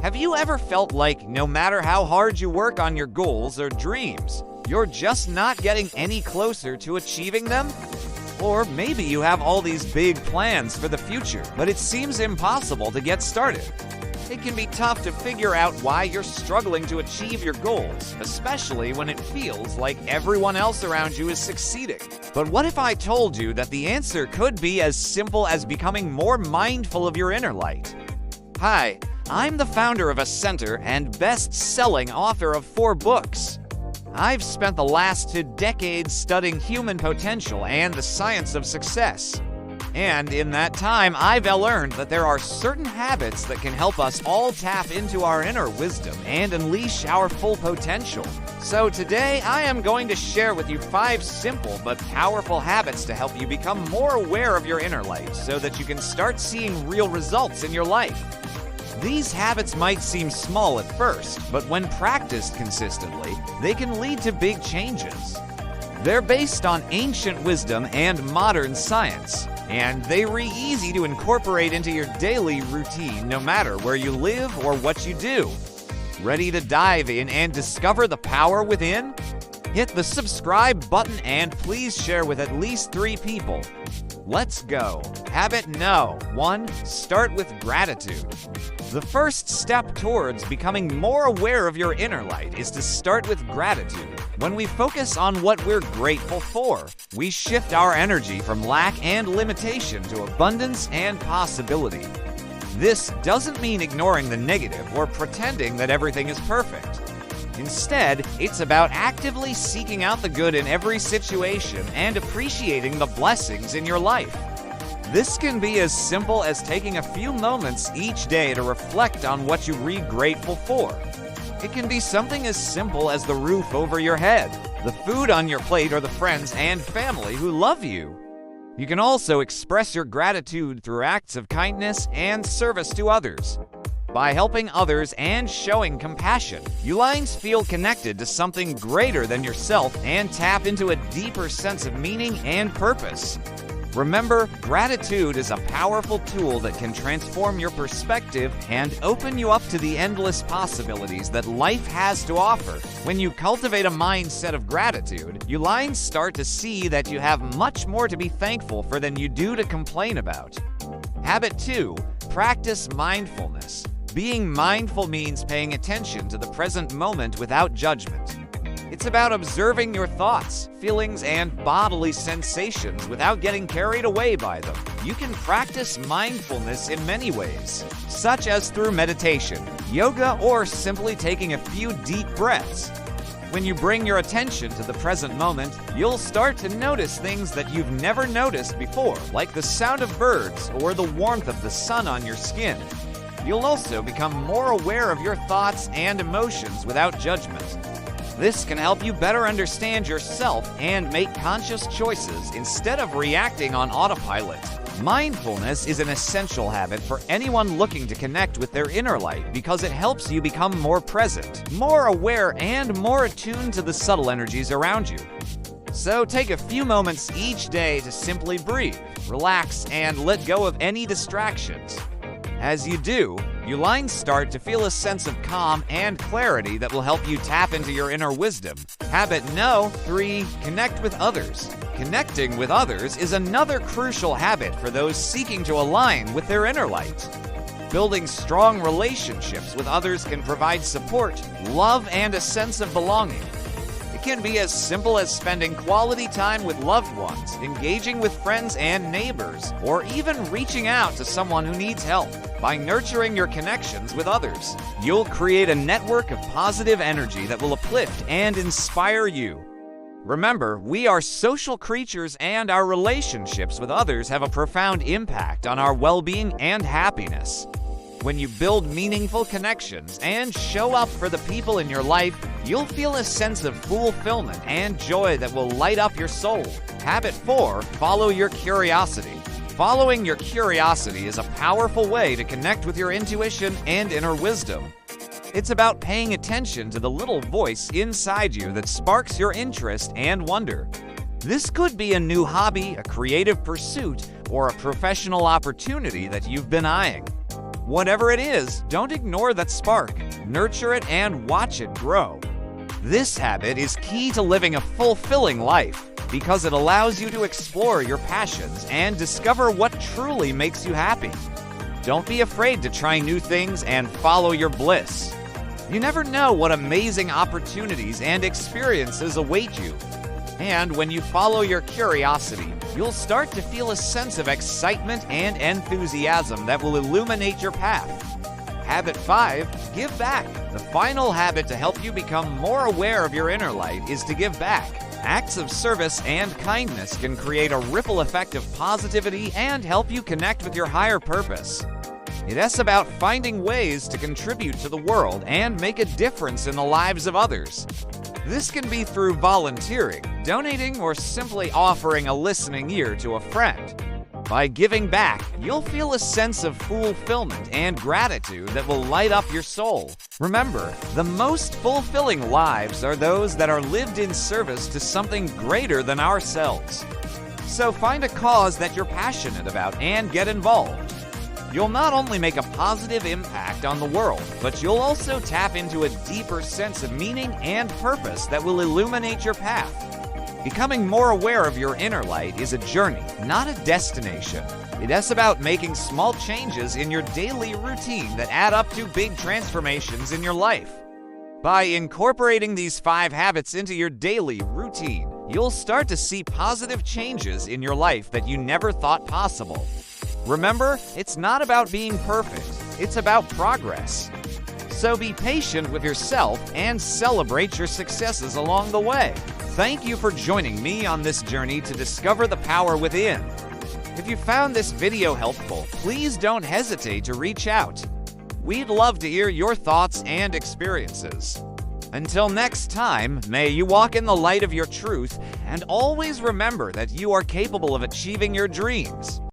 Have you ever felt like no matter how hard you work on your goals or dreams, you're just not getting any closer to achieving them? Or maybe you have all these big plans for the future, but it seems impossible to get started. It can be tough to figure out why you're struggling to achieve your goals, especially when it feels like everyone else around you is succeeding. But what if I told you that the answer could be as simple as becoming more mindful of your inner light? Hi, I'm the founder of a center and best-selling author of 4 books. I've spent the last 2 decades studying human potential and the science of success. And in that time, I've learned that there are certain habits that can help us all tap into our inner wisdom and unleash our full potential. So today, I am going to share with you 5 simple but powerful habits to help you become more aware of your inner light so that you can start seeing real results in your life. These habits might seem small at first, but when practiced consistently, they can lead to big changes. They're based on ancient wisdom and modern science, and they're easy to incorporate into your daily routine no matter where you live or what you do. Ready to dive in and discover the power within? Hit the subscribe button and please share with at least 3 people. Let's go. Habit No. 1. Start with gratitude. The first step towards becoming more aware of your inner light is to start with gratitude. When we focus on what we're grateful for, we shift our energy from lack and limitation to abundance and possibility. This doesn't mean ignoring the negative or pretending that everything is perfect. Instead, it's about actively seeking out the good in every situation and appreciating the blessings in your life. This can be as simple as taking a few moments each day to reflect on what you're grateful for. It can be something as simple as the roof over your head, the food on your plate, or the friends and family who love you. You can also express your gratitude through acts of kindness and service to others. By helping others and showing compassion, you feel connected to something greater than yourself and tap into a deeper sense of meaning and purpose. Remember, gratitude is a powerful tool that can transform your perspective and open you up to the endless possibilities that life has to offer. When you cultivate a mindset of gratitude, you start to see that you have much more to be thankful for than you do to complain about. Habit 2. Practice mindfulness. Being mindful means paying attention to the present moment without judgment. It's about observing your thoughts, feelings, and bodily sensations without getting carried away by them. You can practice mindfulness in many ways, such as through meditation, yoga, or simply taking a few deep breaths. When you bring your attention to the present moment, you'll start to notice things that you've never noticed before, like the sound of birds or the warmth of the sun on your skin. You'll also become more aware of your thoughts and emotions without judgment. This can help you better understand yourself and make conscious choices instead of reacting on autopilot. Mindfulness is an essential habit for anyone looking to connect with their inner light because it helps you become more present, more aware, and more attuned to the subtle energies around you. So take a few moments each day to simply breathe, relax, and let go of any distractions. As you do, you start to feel a sense of calm and clarity that will help you tap into your inner wisdom. Habit No. 3. Connect with others. Connecting with others is another crucial habit for those seeking to align with their inner light. Building strong relationships with others can provide support, love, and a sense of belonging. It can be as simple as spending quality time with loved ones, engaging with friends and neighbors, or even reaching out to someone who needs help. By nurturing your connections with others, you'll create a network of positive energy that will uplift and inspire you. Remember, we are social creatures and our relationships with others have a profound impact on our well-being and happiness. When you build meaningful connections and show up for the people in your life, you'll feel a sense of fulfillment and joy that will light up your soul. Habit 4. Follow your curiosity. Following your curiosity is a powerful way to connect with your intuition and inner wisdom. It's about paying attention to the little voice inside you that sparks your interest and wonder. This could be a new hobby, a creative pursuit, or a professional opportunity that you've been eyeing. Whatever it is, don't ignore that spark. Nurture it and watch it grow. This habit is key to living a fulfilling life because it allows you to explore your passions and discover what truly makes you happy. Don't be afraid to try new things and follow your bliss. You never know what amazing opportunities and experiences await you. And when you follow your curiosity, you'll start to feel a sense of excitement and enthusiasm that will illuminate your path. Habit 5, give back. The final habit to help you become more aware of your inner light is to give back. Acts of service and kindness can create a ripple effect of positivity and help you connect with your higher purpose. It's about finding ways to contribute to the world and make a difference in the lives of others. This can be through volunteering, donating, or simply offering a listening ear to a friend. By giving back, you'll feel a sense of fulfillment and gratitude that will light up your soul. Remember, the most fulfilling lives are those that are lived in service to something greater than ourselves. So find a cause that you're passionate about and get involved. You'll not only make a positive impact on the world, but you'll also tap into a deeper sense of meaning and purpose that will illuminate your path. Becoming more aware of your inner light is a journey, not a destination. It's about making small changes in your daily routine that add up to big transformations in your life. By incorporating these 5 habits into your daily routine, you'll start to see positive changes in your life that you never thought possible. Remember, it's not about being perfect, it's about progress. So be patient with yourself and celebrate your successes along the way. Thank you for joining me on this journey to discover the power within. If you found this video helpful, please don't hesitate to reach out. We'd love to hear your thoughts and experiences. Until next time, may you walk in the light of your truth and always remember that you are capable of achieving your dreams.